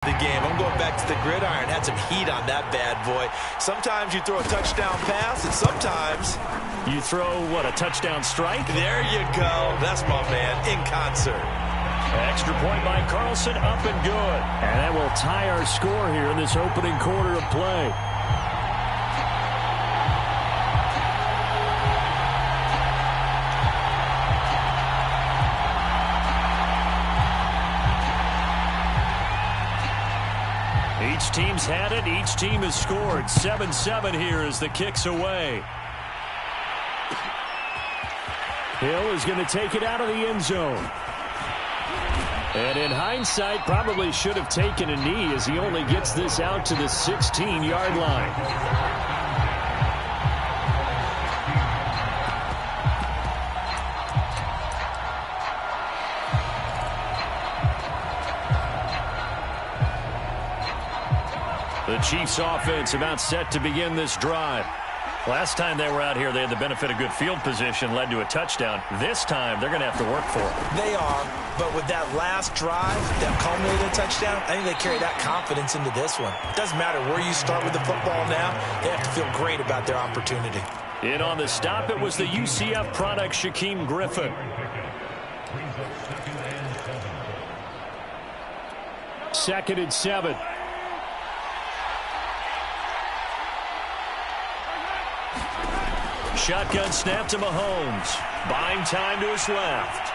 The game. I'm going back to the gridiron. Had some heat on that bad boy. Sometimes you throw a touchdown pass, and sometimes you throw, what, a touchdown strike? There you go. That's my man in concert. Extra point by Carlson, up and good. And that will tie our score here in this opening quarter of play. Each team's had it. Each team has scored. 7-7 here as the kick's away. Hill is going to take it out of the end zone. And in hindsight, probably should have taken a knee as he only gets this out to the 16-yard line. The Chiefs offense about set to begin this drive. Last time they were out here, they had the benefit of good field position, led to a touchdown. This time, they're going to have to work for it. They are, but with that last drive that culminated in a touchdown, I think they carry that confidence into this one. It doesn't matter where you start with the football now. They have to feel great about their opportunity. In on the stop, it was the UCF product, Shaquem Griffin. Second and 7. Shotgun snap to Mahomes. Buying time to his left.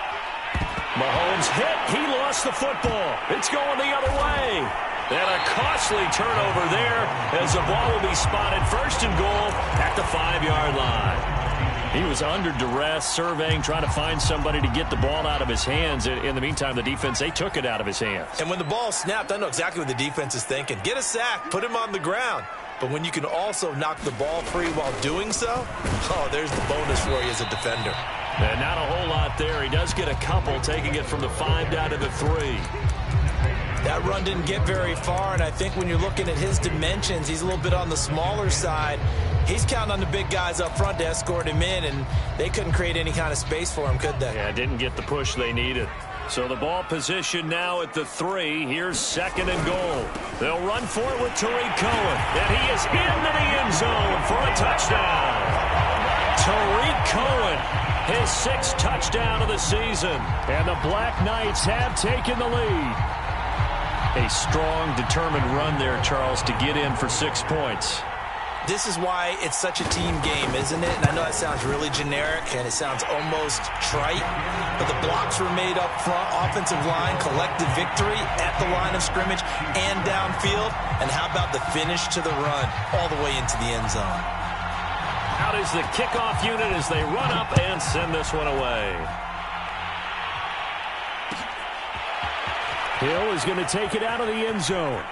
Mahomes hit. He lost the football. It's going the other way. And a costly turnover there as the ball will be spotted first and goal at the 5-yard line. He was under duress, surveying, trying to find somebody to get the ball out of his hands. In the meantime, the defense, they took it out of his hands. And when the ball snapped, I know exactly what the defense is thinking. Get a sack. Put him on the ground. But when you can also knock the ball free while doing so, oh, there's the bonus for you as a defender. And not a whole lot there. He does get a couple, taking it from the 5 down to the 3. That run didn't get very far, and I think when you're looking at his dimensions, he's a little bit on the smaller side. He's counting on the big guys up front to escort him in, and they couldn't create any kind of space for him, could they? Yeah, didn't get the push they needed. So the ball position now at the 3. Here's second and goal. They'll run for it with Tariq Cohen. And he is into the end zone for a touchdown. Tariq Cohen, his 6th touchdown of the season. And the Black Knights have taken the lead. A strong, determined run there, Charles, to get in for 6 points. This is why it's such a team game, isn't it? And I know that sounds really generic and it sounds almost trite, but the blocks were made up front, offensive line, collective victory at the line of scrimmage and downfield. And how about the finish to the run all the way into the end zone? Out is the kickoff unit as they run up and send this one away. Hill is going to take it out of the end zone.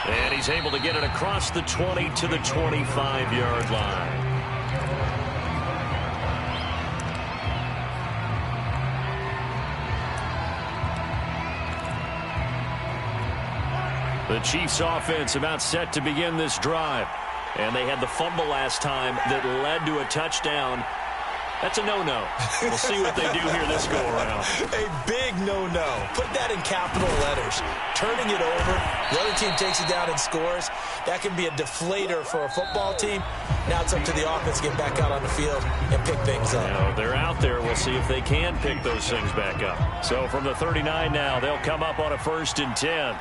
And he's able to get it across the 20 to the 25-yard line. The Chiefs offense about set to begin this drive. And they had the fumble last time that led to a touchdown. That's a no-no. We'll see what they do here this go-around. A big no-no. Put that in capital letters. Turning it over, the other team takes it down and scores. That can be a deflator for a football team. Now it's up to the offense to get back out on the field and pick things up. Now, they're out there. We'll see if they can pick those things back up. So from the 39 now, they'll come up on a 1st and 10.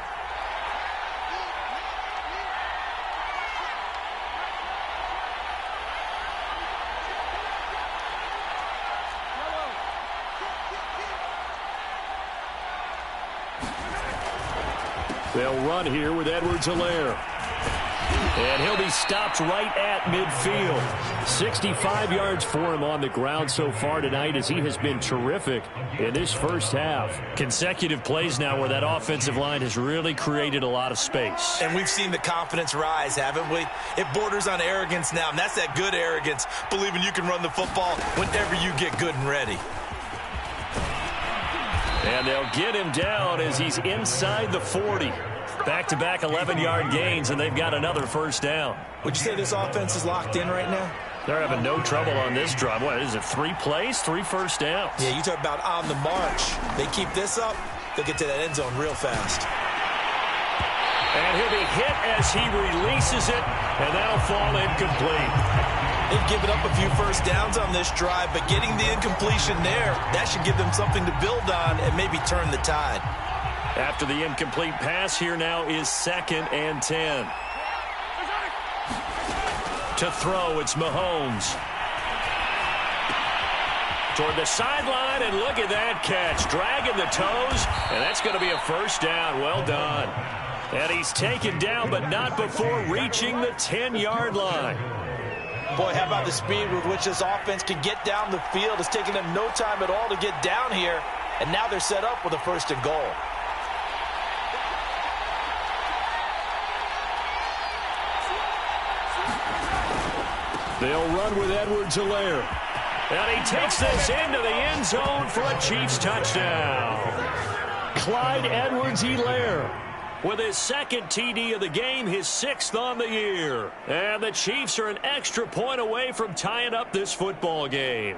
They'll run here with Edwards-Helaire. And he'll be stopped right at midfield. 65 yards for him on the ground so far tonight as he has been terrific in this first half. Consecutive plays now where that offensive line has really created a lot of space. And we've seen the confidence rise, haven't we? It borders on arrogance now, and that's that good arrogance, believing you can run the football whenever you get good and ready. And they'll get him down as he's inside the 40. Back-to-back 11-yard gains, and they've got another first down. Would you say this offense is locked in right now? They're having no trouble on this drive. What is it, 3 plays, 3 first downs? Yeah, you talk about on the march. They keep this up, they'll get to that end zone real fast. And he'll be hit as he releases it, and that'll fall incomplete. They've given up a few first downs on this drive, but getting the incompletion there, that should give them something to build on and maybe turn the tide. After the incomplete pass, here now is 2nd and 10. To throw, it's Mahomes. Toward the sideline, and look at that catch. Dragging the toes, and that's going to be a first down. Well done. And he's taken down, but not before reaching the 10-yard line. Boy, how about the speed with which this offense can get down the field? It's taken them no time at all to get down here, and now they're set up with a 1st and goal. They'll run with Edwards-Helaire. And he takes this into the end zone for a Chiefs touchdown. Clyde Edwards-Helaire with his 2nd TD of the game, his 6th on the year. And the Chiefs are an extra point away from tying up this football game.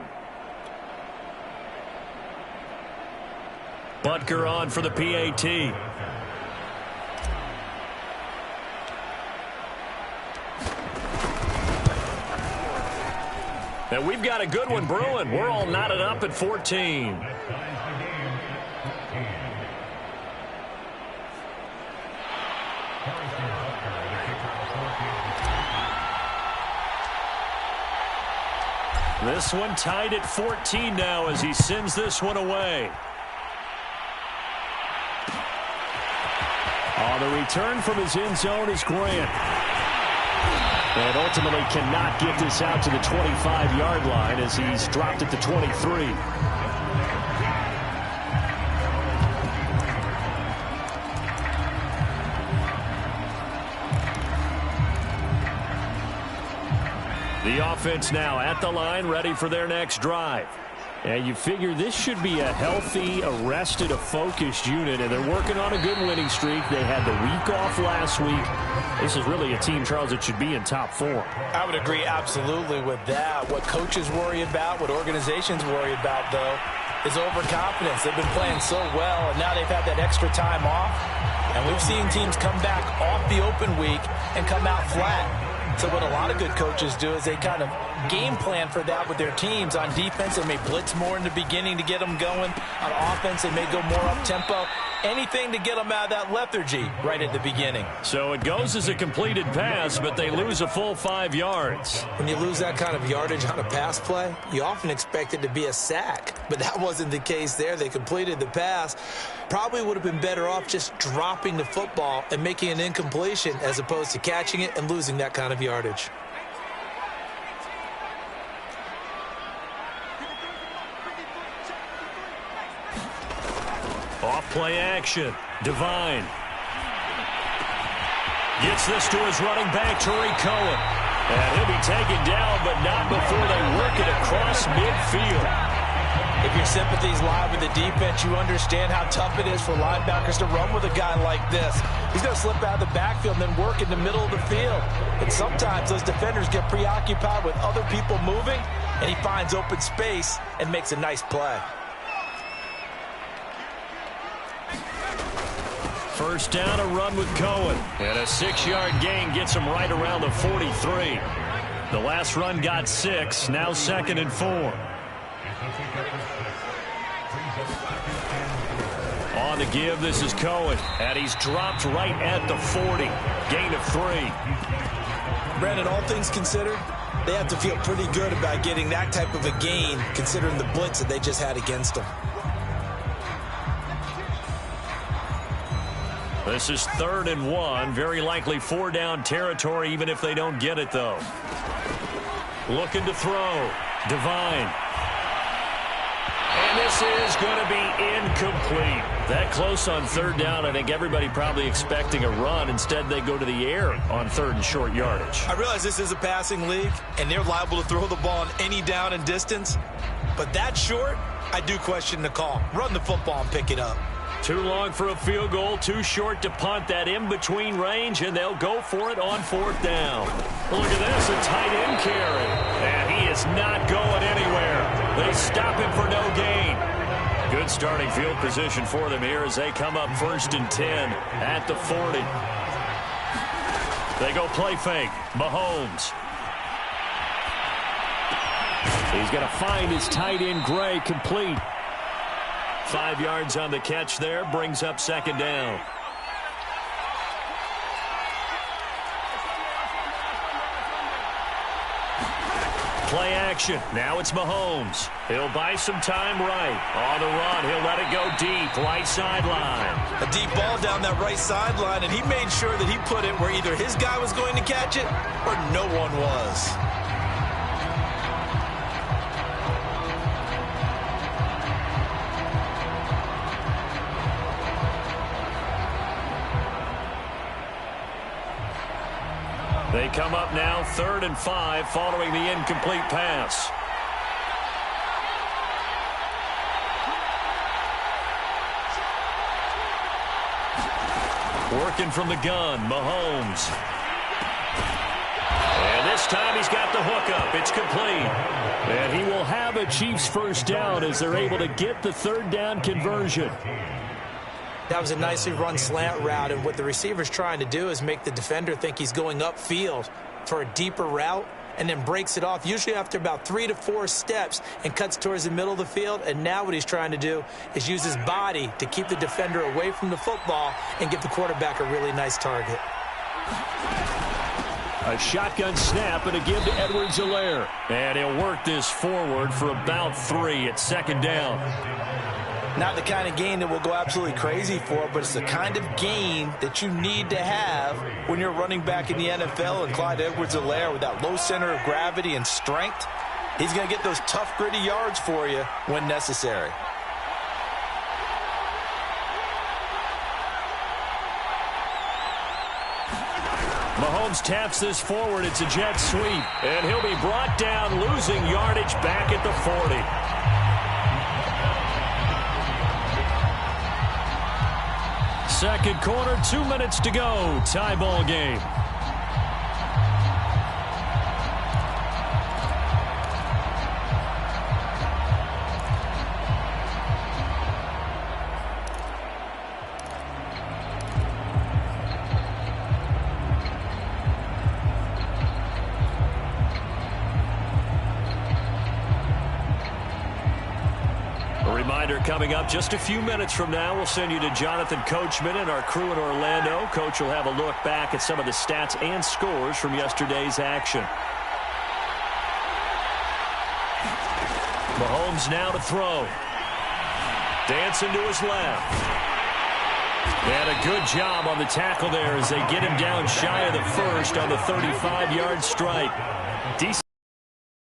Butker on for the PAT. And we've got a good one brewing. We're all knotted up at 14. This one tied at 14 now as he sends this one away. On the return from his end zone is Grant. And ultimately cannot get this out to the 25-yard line as he's dropped at the 23. The offense now at the line, ready for their next drive. And you figure this should be a healthy, arrested, a focused unit, and they're working on a good winning streak. They had the week off last week. This is really a team, Charles, that should be in top 4. I would agree absolutely with that. What coaches worry about, what organizations worry about, though, is overconfidence. They've been playing so well, and now they've had that extra time off. And we've seen teams come back off the open week and come out flat. So what a lot of good coaches do is they kind of game plan for that with their teams. On defense, they may blitz more in the beginning to get them going. On offense, they may go more up-tempo. Anything to get them out of that lethargy right at the beginning. So it goes as a completed pass, but they lose a full 5 yards. When you lose that kind of yardage on a pass play, you often expect it to be a sack. But that wasn't the case there. They completed the pass. Probably would have been better off just dropping the football and making an incompletion as opposed to catching it and losing that kind of yardage. Off play action. Devine gets this to his running back, Tariq Cohen. And he'll be taken down, but not before they work it across midfield. If your sympathies lie with the defense, you understand how tough it is for linebackers to run with a guy like this. He's going to slip out of the backfield and then work in the middle of the field. And sometimes those defenders get preoccupied with other people moving, and he finds open space and makes a nice play. First down, a run with Cohen. And a 6-yard gain gets him right around the 43. The last run got 6, now 2nd and 4. On the give, this is Cohen. And he's dropped right at the 40. Gain of 3. Brandon, all things considered, they have to feel pretty good about getting that type of a gain considering the blitz that they just had against them. This is 3rd and 1. Very likely 4-down territory, even if they don't get it, though. Looking to throw. Devine. And this is going to be incomplete. That close on 3rd down, I think everybody probably expecting a run. Instead, they go to the air on 3rd and short yardage. I realize this is a passing league, and they're liable to throw the ball on any down and distance. But that short, I do question the call. Run the football and pick it up. Too long for a field goal, too short to punt. That in-between range, and they'll go for it on 4th down. Look at this, a tight end carry. And he is not going anywhere. They stop him for no gain. Good Good starting field position for them here as they come up 1st and 10 at the 40. They go play fake. Mahomes. He's going to find his tight end, Gray, complete. 5 yards on the catch there, brings up 2nd down. Play action. Now it's Mahomes. He'll buy some time right. On the run, he'll let it go deep. Right sideline. A deep ball down that right sideline, and he made sure that he put it where either his guy was going to catch it or no one was. They come up now 3rd and 5 following the incomplete pass. Working from the gun, Mahomes. And this time he's got the hook up. It's complete. And he will have a Chiefs 1st down as they're able to get the 3rd down conversion. That was a nicely run slant route, and what the receiver's trying to do is make the defender think he's going upfield for a deeper route and then breaks it off, usually after about 3 to 4 steps, and cuts towards the middle of the field. And now what he's trying to do is use his body to keep the defender away from the football and give the quarterback a really nice target. A shotgun snap and a give to Edwards-Helaire. And he'll work this forward for about 3 at 2nd down. Not the kind of gain that we'll go absolutely crazy for, but it's the kind of gain that you need to have when you're running back in the NFL. And Clyde Edwards-Helaire, with that low center of gravity and strength, he's going to get those tough, gritty yards for you when necessary. Mahomes taps this forward. It's a jet sweep. And he'll be brought down, losing yardage back at the 40. Second quarter, 2 minutes to go. Tie ball game. Coming up just a few minutes from now, we'll send you to Jonathan Coachman and our crew in Orlando. Coach will have a look back at some of the stats and scores from yesterday's action. Mahomes now to throw. Dancing to his left. And a good job on the tackle there as they get him down shy of the 1st on the 35-yard strike. Decent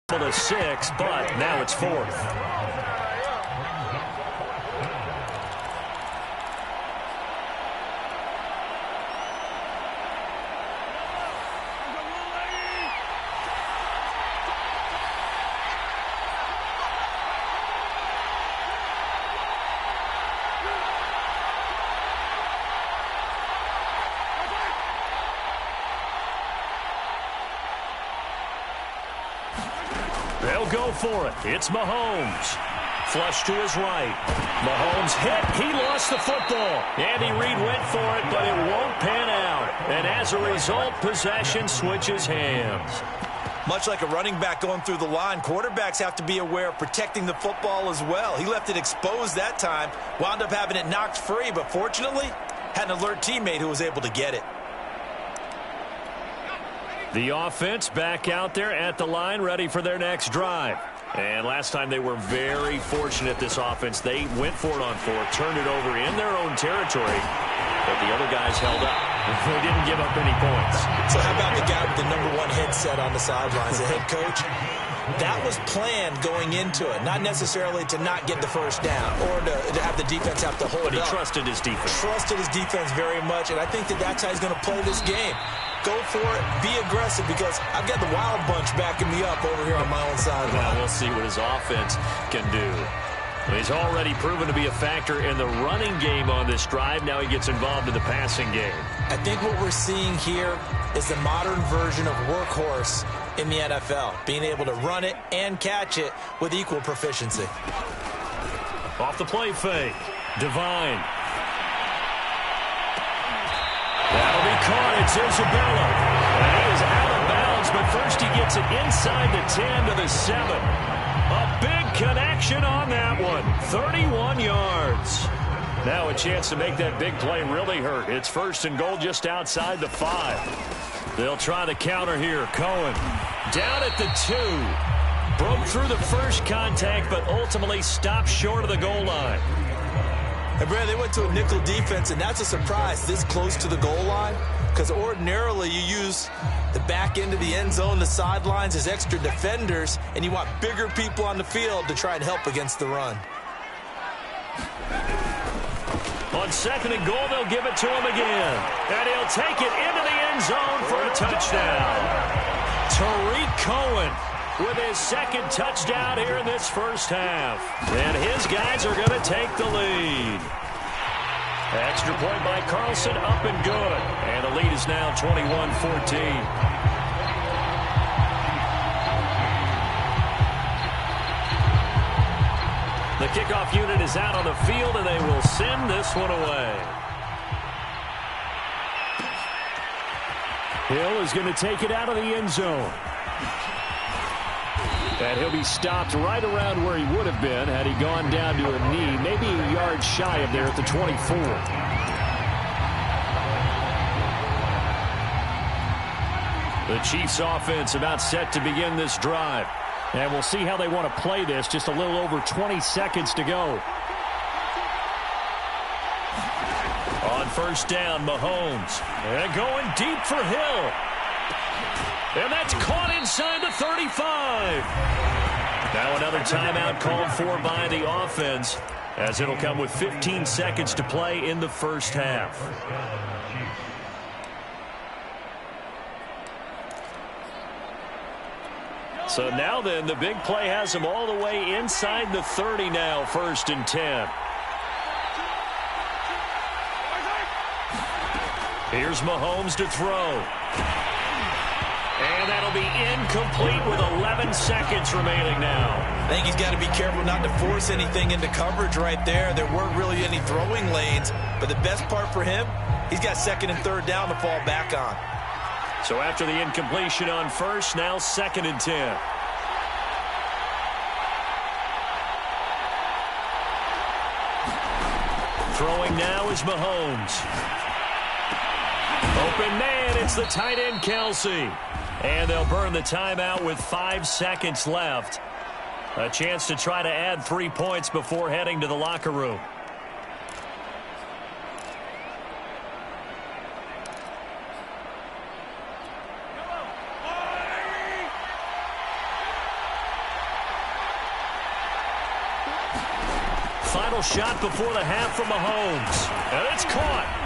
to 6, but now it's 4th. They'll go for it. It's Mahomes. Flush to his right. Mahomes hit. He lost the football. Andy Reid went for it, but it won't pan out. And as a result, possession switches hands. Much like a running back going through the line, quarterbacks have to be aware of protecting the football as well. He left it exposed that time, wound up having it knocked free, but fortunately, had an alert teammate who was able to get it. The offense back out there at the line, ready for their next drive. And last time they were very fortunate, this offense. They went for it on 4, turned it over in their own territory, but the other guys held up. They didn't give up any points. So how about the guy with the #1 headset on the sidelines, the head coach? That was planned going into it, not necessarily to not get the 1st down or to have the defense have to hold but he up. trusted his defense. Trusted his defense very much, and I think that that's how he's going to play this game. Go for it, be aggressive, because I've got the Wild Bunch backing me up over here on my own sideline. Well, we'll see what his offense can do. He's already proven to be a factor in the running game on this drive. Now he gets involved in the passing game. I think what we're seeing here is the modern version of workhorse in the NFL, being able to run it and catch it with equal proficiency. Off the play fake. Divine. That'll be caught. It's Isabella. And he is out of bounds, but first he gets it inside the 10 to the 7. A big connection on that one. 31 yards. Now a chance to make that big play really hurt. It's first and goal just outside the 5. They'll try the counter here. Cohen down at the 2. Broke through the first contact, but ultimately stopped short of the goal line. And Brad, they went to a nickel defense, and that's a surprise this close to the goal line, because ordinarily you use the back end of the end zone, the sidelines as extra defenders, and you want bigger people on the field to try and help against the run. On second and goal, they'll give it to him again. And he'll take it into the end zone for a touchdown. Tariq Cohen with his second touchdown here in this first half. And his guys are going to take the lead. Extra point by Carlson, up and good. And the lead is now 21-14. The kickoff unit is out on the field, and they will send this one away. Hill is going to take it out of the end zone. And he'll be stopped right around where he would have been had he gone down to a knee, maybe a yard shy of there at the 24. The Chiefs offense about set to begin this drive. And we'll see how they want to play this. Just a little over 20 seconds to go. On first down, Mahomes. And going deep for Hill. And that's caught inside the 35. Now another timeout called for by the offense, as it'll come with 15 seconds to play in the first half. So now then, the big play has them all the way inside the 30 now, first and 10. Here's Mahomes to throw. And that'll be incomplete with 11 seconds remaining now. I think he's got to be careful not to force anything into coverage right there. There weren't really any throwing lanes, but the best part for him, he's got second and third down to fall back on. So after the incompletion on first, now second and 10. Throwing now is Mahomes. Open man, it's the tight end Kelsey. And they'll burn the timeout with 5 seconds left. A chance to try to add 3 points before heading to the locker room. Final shot before the half from Mahomes. And it's caught.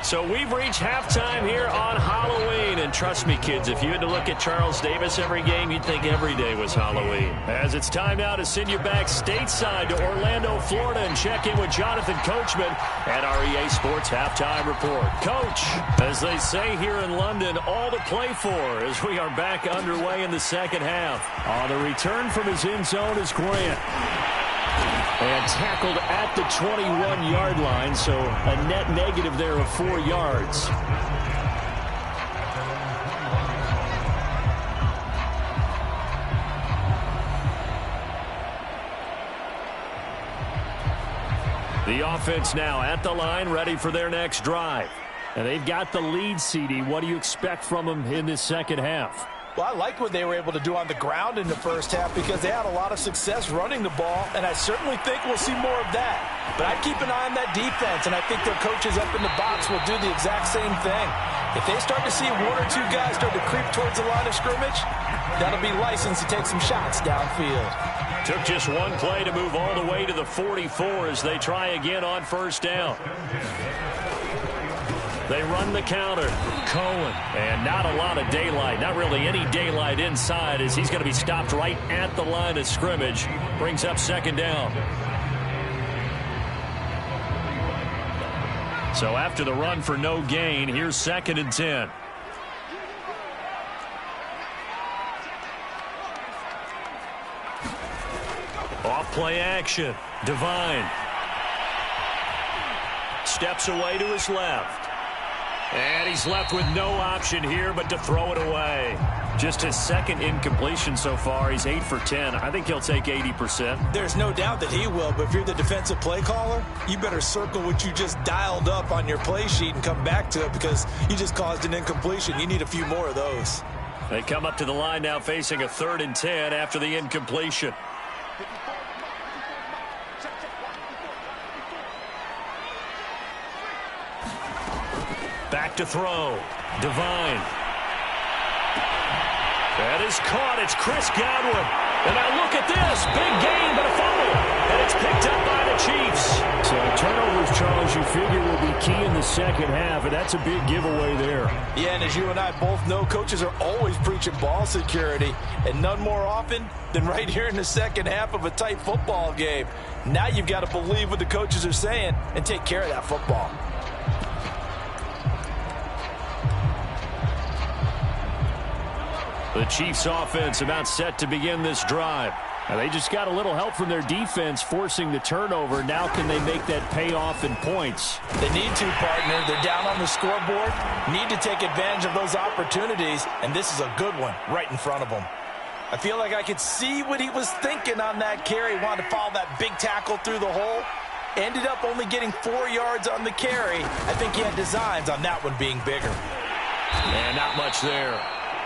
So we've reached halftime here on Halloween. And trust me, kids, if you had to look at Charles Davis every game, you'd think every day was Halloween. As it's time now to send you back stateside to Orlando, Florida, and check in with Jonathan Coachman at our EA Sports Halftime Report. Coach, as they say here in London, all to play for as we are back underway in the second half. On the return from his end zone is Grant. And tackled at the 21-yard line, so a net negative there of 4 yards. The offense now at the line, ready for their next drive. And they've got the lead, CD. What do you expect from them in this second half? Well, I liked what they were able to do on the ground in the first half because they had a lot of success running the ball, and I certainly think we'll see more of that. But I'd keep an eye on that defense, and I think their coaches up in the box will do the exact same thing. If they start to see 1 or 2 guys start to creep towards the line of scrimmage, that'll be licensed to take some shots downfield. Took just one play to move all the way to the 44 as they try again on first down. They run the counter. Cohen. And not a lot of daylight. Not really any daylight inside as he's going to be stopped right at the line of scrimmage. Brings up second down. So after the run for no gain, here's second and 10. Off Play action. Devine. Steps away to his left. And he's left with no option here but to throw it away. Just his second incompletion so far. He's 8 for 10. I think he'll take 80%. There's no doubt that he will, but if you're the defensive play caller, you better circle what you just dialed up on your play sheet and come back to it because you just caused an incompletion. You need a few more of those. They come up to the line now facing a 3rd and 10 after the incompletion. Back to throw. Devine. That is caught. It's Chris Godwin. And now look at this. Big gain, but a fumble. And it's picked up by the Chiefs. So turnovers, Charles, you figure will be key in the second half, and that's a big giveaway there. Yeah, and as you and I both know, coaches are always preaching ball security, and none more often than right here in the second half of a tight football game. Now you've got to believe what the coaches are saying and take care of that football. The Chiefs offense about set to begin this drive. Now they just got a little help from their defense forcing the turnover. Now can they make that pay off in points? They need to, partner. They're down on the scoreboard. Need to take advantage of those opportunities, and this is a good one right in front of them. I feel like I could see what he was thinking on that carry. Wanted to follow that big tackle through the hole. Ended up only getting 4 yards on the carry. I think he had designs on that one being bigger. And not much there.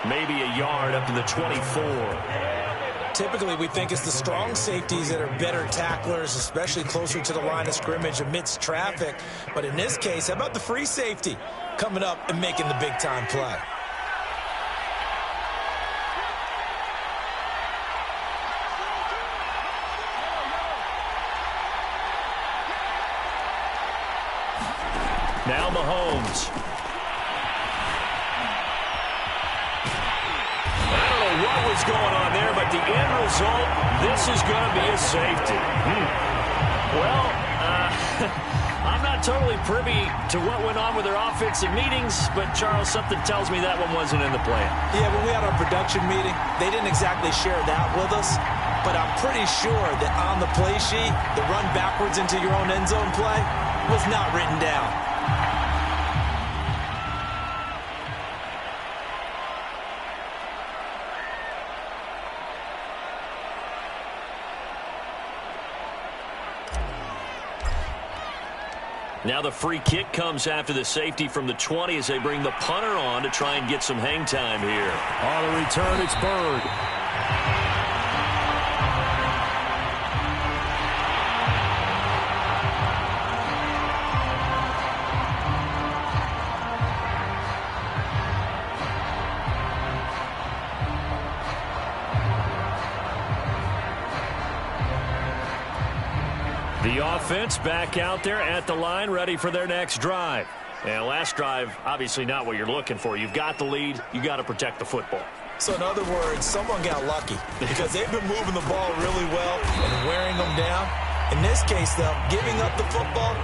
Maybe a yard up to the 24. Typically, we think it's the strong safeties that are better tacklers, especially closer to the line of scrimmage amidst traffic. But in this case, how about the free safety coming up and making the big-time play? Now Mahomes. What was going on there, but the end result, this is going to be a safety. Well, I'm not totally privy to what went on with their offensive meetings, but Charles, something tells me that one wasn't in the plan. Yeah, when we had our production meeting, they didn't exactly share that with us, but I'm pretty sure that on the play sheet, the run backwards into your own end zone play was not written down. Now the free kick comes after the safety from the 20 as they bring the punter on to try and get some hang time here. On the return, it's Bird. The offense back out there at the line, ready for their next drive. And last drive, obviously not what you're looking for. You've got the lead. You got to protect the football. So in other words, someone got lucky because they've been moving the ball really well and wearing them down. In this case, though, giving up the football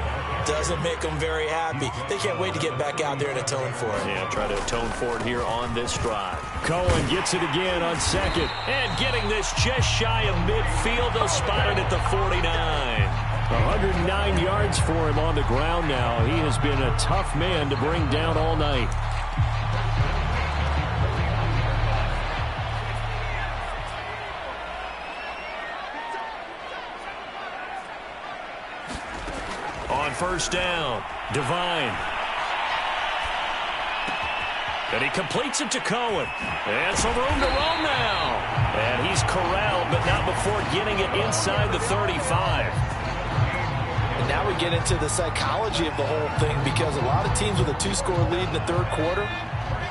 doesn't make them very happy. They can't wait to get back out there and atone for it. Yeah, try to atone for it here on this drive. Cohen gets it again on second. And getting this just shy of midfield. They'll spot it at the 49. 109 yards for him on the ground now. He has been a tough man to bring down all night. On first down, Devine. And he completes it to Cohen. And some room to roam now. And he's corralled, but not before getting it inside the 35. And now we get into the psychology of the whole thing because a lot of teams with a 2-score lead in the third quarter,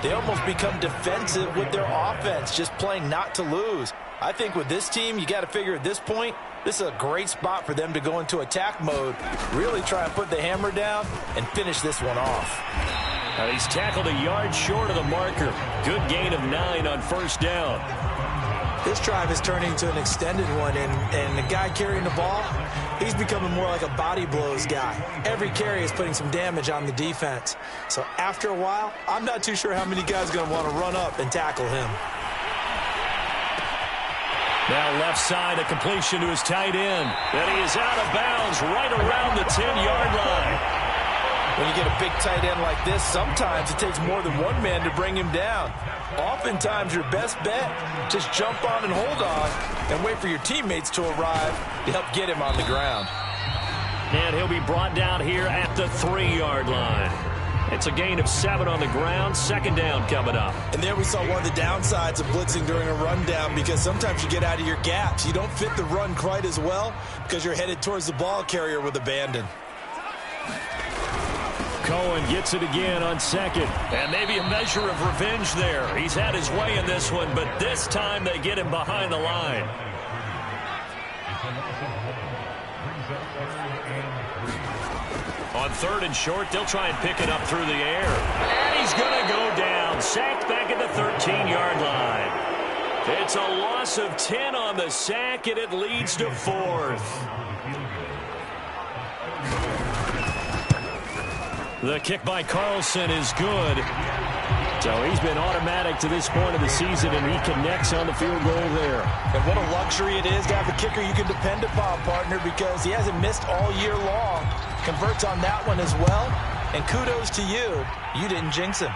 they almost become defensive with their offense, just playing not to lose. I think with this team, you got to figure at this point, this is a great spot for them to go into attack mode, really try and put the hammer down and finish this one off. Now he's tackled a yard short of the marker. Good gain of 9 on first down. This drive is turning into an extended one, and the guy carrying the ball, he's becoming more like a body blows guy. Every carry is putting some damage on the defense. So after a while, I'm not too sure how many guys are going to want to run up and tackle him. Now left side, a completion to his tight end. And he is out of bounds right around the 10-yard line. When you get a big tight end like this, sometimes it takes more than one man to bring him down. Oftentimes, your best bet, just jump on and hold on and wait for your teammates to arrive to help get him on the ground. And he'll be brought down here at the 3-yard line. It's a gain of 7 on the ground. Second down coming up. And there we saw one of the downsides of blitzing during a rundown, because sometimes you get out of your gaps. You don't fit the run quite as well because you're headed towards the ball carrier with abandon. Cohen gets it again on second. And maybe a measure of revenge there. He's had his way in this one, but this time they get him behind the line. On 3rd and short, they'll try and pick it up through the air. And he's going to go down. Sacked back at the 13-yard line. It's a loss of 10 on the sack, and it leads to 4th. The kick by Carlson is good. So he's been automatic to this point of the season, and he connects on the field goal there. And what a luxury it is to have a kicker you can depend upon, partner, because he hasn't missed all year long. Converts on that one as well. And kudos to you. You didn't jinx him.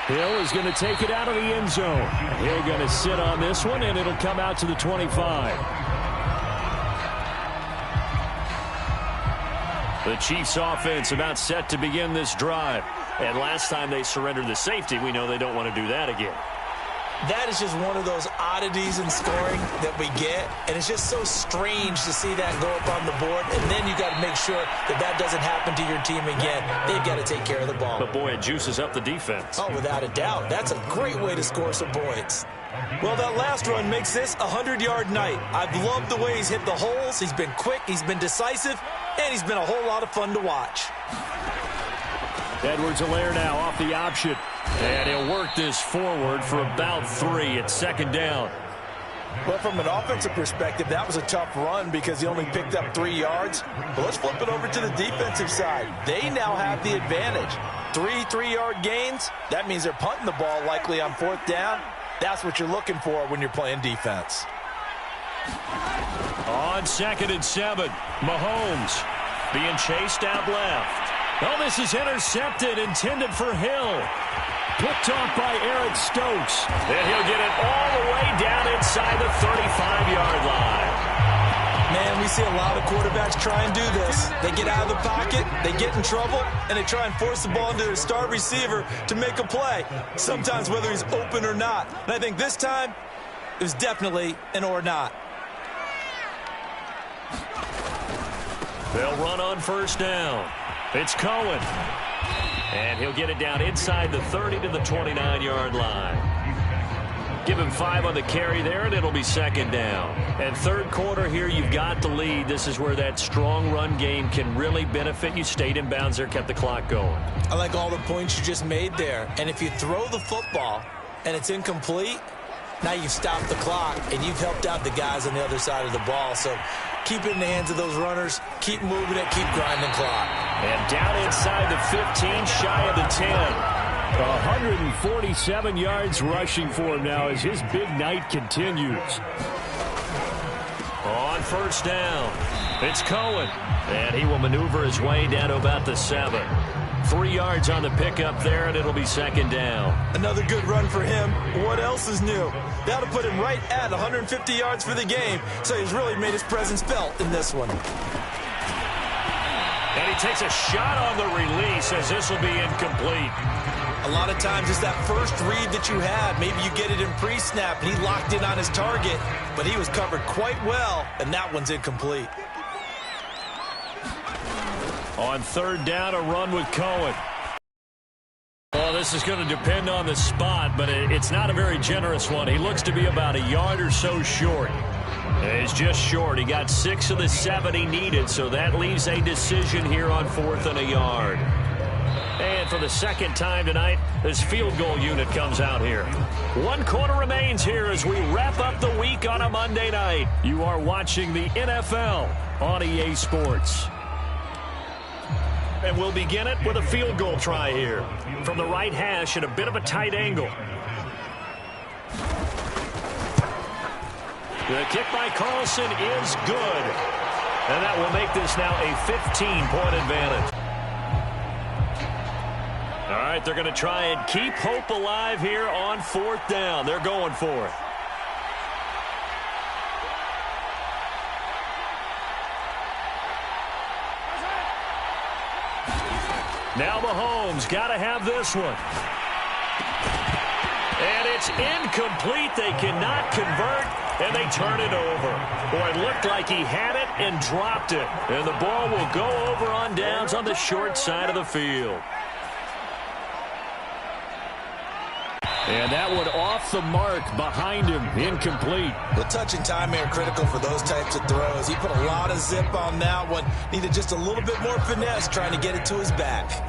Hill is going to take it out of the end zone. Hill going to sit on this one, and it'll come out to the 25. The Chiefs offense about set to begin this drive. And last time they surrendered the safety, we know they don't want to do that again. That is just one of those oddities in scoring that we get. And it's just so strange to see that go up on the board. And then you got to make sure that that doesn't happen to your team again. They've got to take care of the ball. But, boy, it juices up the defense. Oh, without a doubt. That's a great way to score some points. Well, that last run makes this a 100-yard night. I've loved the way he's hit the holes. He's been quick. He's been decisive. And he's been a whole lot of fun to watch. Edwards-Helaire now off the option. And he'll work this forward for about 3 at second down. Well, from an offensive perspective, that was a tough run because he only picked up 3 yards. But let's flip it over to the defensive side. They now have the advantage. 3-3-yard gains. That means they're punting the ball likely on 4th down. That's what you're looking for when you're playing defense. On 2nd and 7, Mahomes being chased out left. Oh, this is intercepted, intended for Hill. Picked off by Eric Stokes. And he'll get it all the way down inside the 35-yard line. Man, we see a lot of quarterbacks try and do this. They get out of the pocket, they get in trouble, and they try and force the ball into their star receiver to make a play, sometimes whether he's open or not. And I think this time, it was definitely an or not. They'll run on 1st down. It's Cohen. And he'll get it down inside the 30 to the 29-yard line. Give him 5 on the carry there, and it'll be 2nd down. And 3rd quarter here, you've got the lead. This is where that strong run game can really benefit you. Stayed in bounds there, kept the clock going. I like all the points you just made there. And if you throw the football and it's incomplete, now you've stopped the clock and you've helped out the guys on the other side of the ball. So keep it in the hands of those runners. Keep moving it. Keep grinding clock. And down inside the 15, shy of the 10. 147 yards rushing for him now as his big night continues. On 1st down, it's Cohen. And he will maneuver his way down to about the 7. 3 yards on the pickup there, and it'll be 2nd down. Another good run for him. What else is new? That'll put him right at 150 yards for the game, so he's really made his presence felt in this one. And he takes a shot on the release as this will be incomplete. A lot of times it's that first read that you have. Maybe you get it in pre-snap, and he locked in on his target, but he was covered quite well, and that one's incomplete. On 3rd down, a run with Cohen. Well, this is going to depend on the spot, but it's not a very generous one. He looks to be about a yard or so short. He's just short. He got 6 of the 7 he needed, so that leaves a decision here on 4th and a yard. And for the 2nd time tonight, this field goal unit comes out here. 1 quarter remains here as we wrap up the week on a Monday night. You are watching the NFL on EA Sports. And we'll begin it with a field goal try here. From the right hash at a bit of a tight angle. The kick by Carlson is good. And that will make this now a 15-point advantage. All right, they're going to try and keep hope alive here on fourth down. They're going for it. Now Mahomes got to have this one. And it's incomplete. They cannot convert, and they turn it over. Boy, it looked like he had it and dropped it. And the ball will go over on downs on the short side of the field. And that one off the mark behind him, incomplete. The touch and time are critical for those types of throws. He put a lot of zip on that one. Needed just a little bit more finesse trying to get it to his back.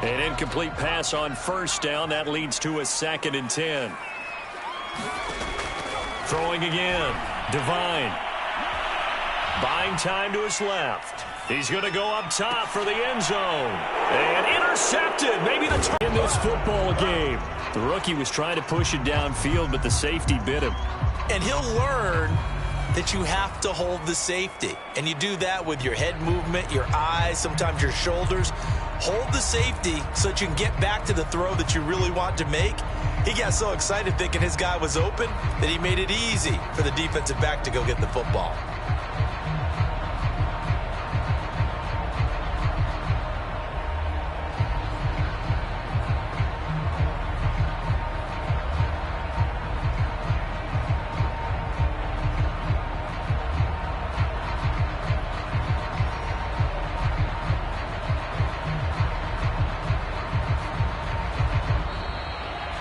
An incomplete pass on first down. That leads to a 2nd and 10. Throwing again. Divine. Buying time to his left. He's going to go up top for the end zone. And intercepted. Maybe the turn in this football game. The rookie was trying to push it downfield, but the safety bit him. And he'll learn that you have to hold the safety. And you do that with your head movement, your eyes, sometimes your shoulders. Hold the safety so that you can get back to the throw that you really want to make. He got so excited thinking his guy was open that he made it easy for the defensive back to go get the football.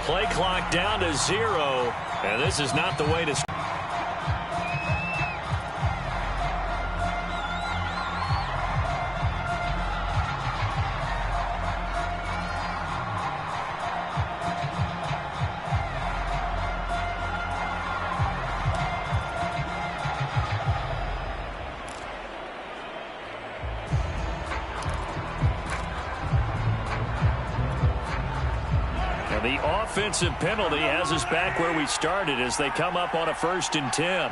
Play clock down to 0, and this is not the way to... The offensive penalty has us back where we started as they come up on a 1st and 10.